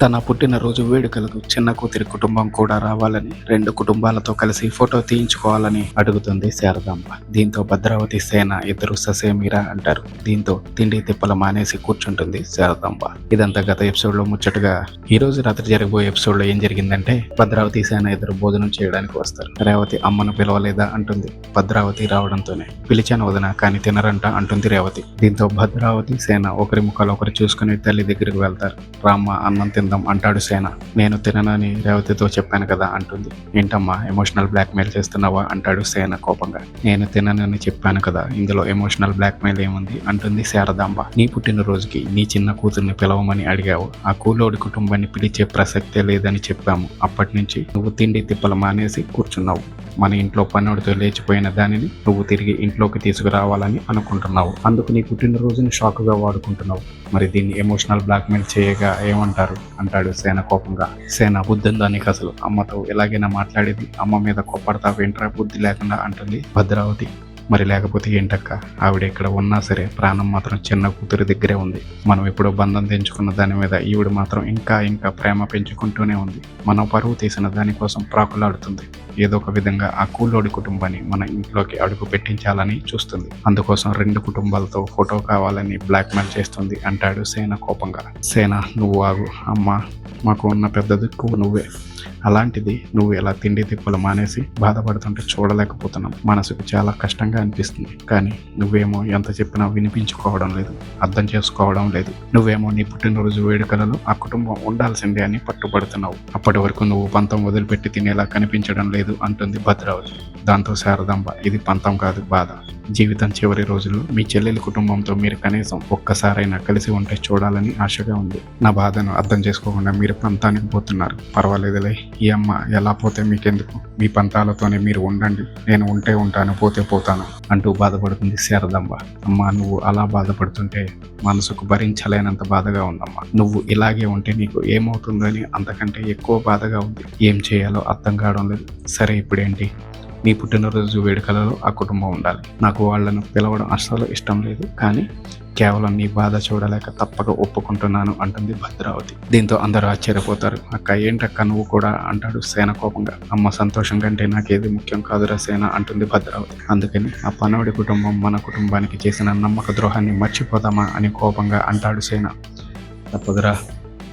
తన పుట్టినరోజు వేడుకలకు చిన్న కూతురి కుటుంబం కూడా రావాలని, రెండు కుటుంబాలతో కలిసి ఫోటో తీయించుకోవాలని అడుగుతుంది శారదాంబ. దీంతో భద్రావతి సేన ఇద్దరు ససేమిరా అంటారు. దీంతో తిండి తిప్పల మానేసి కూర్చుంటుంది శారదాంబ. ఇదంతా గత ఎపిసోడ్ లో ముచ్చటగా ఈ రోజు రాత్రి జరగబోయే ఎపిసోడ్ లో ఏం జరిగిందంటే, భద్రావతి సేన ఇద్దరు భోజనం చేయడానికి వస్తారు. రేవతి అమ్మను పిలవలేదా అంటుంది. భద్రావతి రావడంతోనే పిలిచాను వదిన, కానీ తినరంట అంటుంది రేవతి. దీంతో భద్రావతి సేన ఒకరి ముఖాలు ఒకరు చూసుకుని తల్లి దగ్గరికి వెళ్తారు. రామ్మ అన్నం తిందాం అంటాడు సేన. నేను తిననని రేవతితో చెప్పాను కదా అంటుంది. ఏంటమ్మా ఎమోషనల్ బ్లాక్మెయిల్ చేస్తున్నావా అంటాడు సేన కోపంగా. నేను తిననని చెప్పాను కదా, ఇందులో ఎమోషనల్ బ్లాక్మెయిల్ ఏముంది అంటుంది శారదాంబ. నీ పుట్టినరోజుకి నీ చిన్న కూతుర్ని పిలవమని అడిగావు. ఆ కూలోడి కుటుంబాన్ని పిలిచే ప్రసక్తే లేదని చెప్పాము. అప్పటి నుంచి నువ్వు తిండి తిప్పల మానేసి కూర్చున్నావు. మన ఇంట్లో పన్నుడితో లేచిపోయిన దానిని నువ్వు తిరిగి ఇంట్లోకి తీసుకురావాలని అనుకుంటున్నావు. అందుకు నీ పుట్టినరోజుని షాకుగా వాడుకుంటున్నావు. మరి దీన్ని ఎమోషనల్ బ్లాక్మెయిల్ చేయగా ఏమంటారు అంటాడు సేన కోపంగా. సేన బుద్ధుందా నీకు అసలు? అమ్మతో ఎలాగైనా మాట్లాడేది, అమ్మ మీద కోప్పడతావేంట్రా బుద్ధి లేకుండా అంటుంది భద్రావతి. మరి లేకపోతే ఏంటక్క, ఆవిడ ఇక్కడ ఉన్నా సరే ప్రాణం మాత్రం చిన్న కూతురి దగ్గరే ఉంది. మనం ఎప్పుడో బంధం తెంచుకున్న దాని మీద ఈవిడ మాత్రం ఇంకా ఇంకా ప్రేమ పెంచుకుంటూనే ఉంది. మనం పరువు తీసిన దానికోసం ప్రాకులాడుతుంది. ఏదో ఒక విధంగా ఆ కూలోడి కుటుంబాన్ని మన ఇంట్లోకి అడుగు పెట్టించాలని చూస్తుంది. అందుకోసం రెండు కుటుంబాలతో ఫోటో కావాలని బ్లాక్మెయిల్ చేస్తుంది అంటాడు సేన కోపంగా. సేన నువ్వు ఆగు అమ్మా, మాకు ఉన్న పెద్ద దిక్కు నువ్వే. అలాంటిది నువ్వు ఎలా తిండి తిప్పులు మానేసి బాధపడుతుంటే చూడలేకపోతున్నాం. మనసుకు చాలా కష్టంగా అనిపిస్తుంది. కానీ నువ్వేమో ఎంత చెప్పినా వినిపించుకోవడం లేదు, అర్థం చేసుకోవడం లేదు. నువ్వేమో నీ పుట్టినరోజు వేడుకలలో ఆ కుటుంబం ఉండాల్సిందే అని పట్టుబడుతున్నావు. అప్పటి వరకు నువ్వు పంతం వదిలిపెట్టి తినేలా కనిపించడం లేదు అంటుంది భద్రావతి. దాంతో శారదాంబ, ఇది పంతం కాదు, బాధ. జీవితం చివరి రోజుల్లో మీ చెల్లెలి కుటుంబంతో మీరు కనీసం ఒక్కసారైనా కలిసి ఉంటే చూడాలని ఆశగా ఉంది. నా బాధను అర్థం చేసుకోకుండా మీరు పంతానికి పోతున్నారు. పర్వాలేదులే, ఈ అమ్మ ఎలా పోతే మీకెందుకు, మీ పంతాలతోనే మీరు ఉండండి, నేను ఉంటే ఉంటాను, పోతే పోతాను అంటూ బాధపడుతుంది శారదాంబ. అమ్మ నువ్వు అలా బాధపడుతుంటే మనసుకు భరించలేనంత బాధగా ఉందమ్మా. నువ్వు ఇలాగే ఉంటే నీకు ఏమవుతుందని అంతకంటే ఎక్కువ బాధగా ఉంది. ఏం చేయాలో అర్థం కావడం లేదు. సరే ఇప్పుడేంటి, నీ పుట్టినరోజు వేడుకలలో ఆ కుటుంబం ఉండాలి. నాకు వాళ్ళను పిలవడం అస్సలు ఇష్టం లేదు, కానీ కేవలం నీ బాధ చూడలేక తప్పక ఒప్పుకుంటున్నాను అంటుంది భద్రావతి. దీంతో అందరూ ఆశ్చర్యపోతారు. అక్క ఏంటక్క నువ్వు కూడా అంటాడు సేన కోపంగా. అమ్మ సంతోషం కంటే నాకేది ముఖ్యం కాదురా సేన అంటుంది భద్రావతి. అందుకని ఆ పనోడి కుటుంబం మన కుటుంబానికి చేసిన నమ్మక ద్రోహాన్ని మర్చిపోదామా అని కోపంగా అంటాడు సేన. తప్పదురా,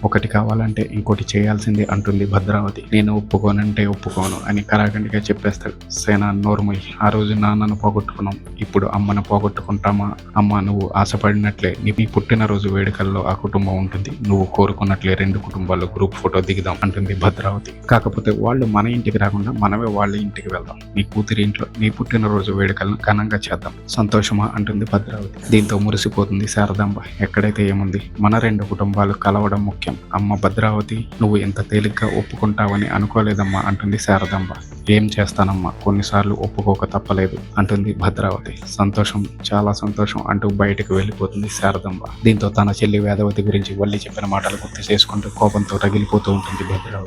ఒకటి కావాలంటే ఇంకోటి చేయాల్సిందే అంటుంది భద్రావతి. నేను ఒప్పుకోనంటే ఒప్పుకోను అని కరాఖండిగా చెప్పేస్తాడు. సేన నోర్మై, ఆ రోజు నాన్నను పోగొట్టుకున్నాం, ఇప్పుడు అమ్మను పోగొట్టుకుంటామా? అమ్మ నువ్వు ఆశపడినట్లే నీ పుట్టినరోజు వేడుకల్లో ఆ కుటుంబం ఉంటుంది. నువ్వు కోరుకున్నట్లే రెండు కుటుంబాలు గ్రూప్ ఫోటో దిగుదాం అంటుంది భద్రావతి. కాకపోతే వాళ్ళు మన ఇంటికి రాకుండా మనమే వాళ్ళ ఇంటికి వెళ్దాం. నీ కూతురి ఇంట్లో నీ పుట్టినరోజు వేడుకలను ఘనంగా చేద్దాం. సంతోషమా అంటుంది భద్రావతి. దీంతో మురిసిపోతుంది శారదాంబ. ఎక్కడైతే ఏముంది, మన రెండు కుటుంబాలు కలవడం ముఖ్యం. అమ్మ భద్రావతి, నువ్వు ఎంత తేలిగ్గా ఒప్పుకుంటావని అనుకోలేదమ్మా అంటుంది శారదాంబ. ఏం చేస్తానమ్మా, కొన్నిసార్లు ఒప్పుకోక తప్పలేదు అంటుంది భద్రావతి. సంతోషం, చాలా సంతోషం అంటూ బయటకు వెళ్ళిపోతుంది శారదాంబ. దీంతో తన చెల్లి వేదవతి గురించి వల్లి చెప్పిన మాటలు గుర్తు చేసుకుంటూ కోపంతో రగిలిపోతూ ఉంటుంది భద్రావతి.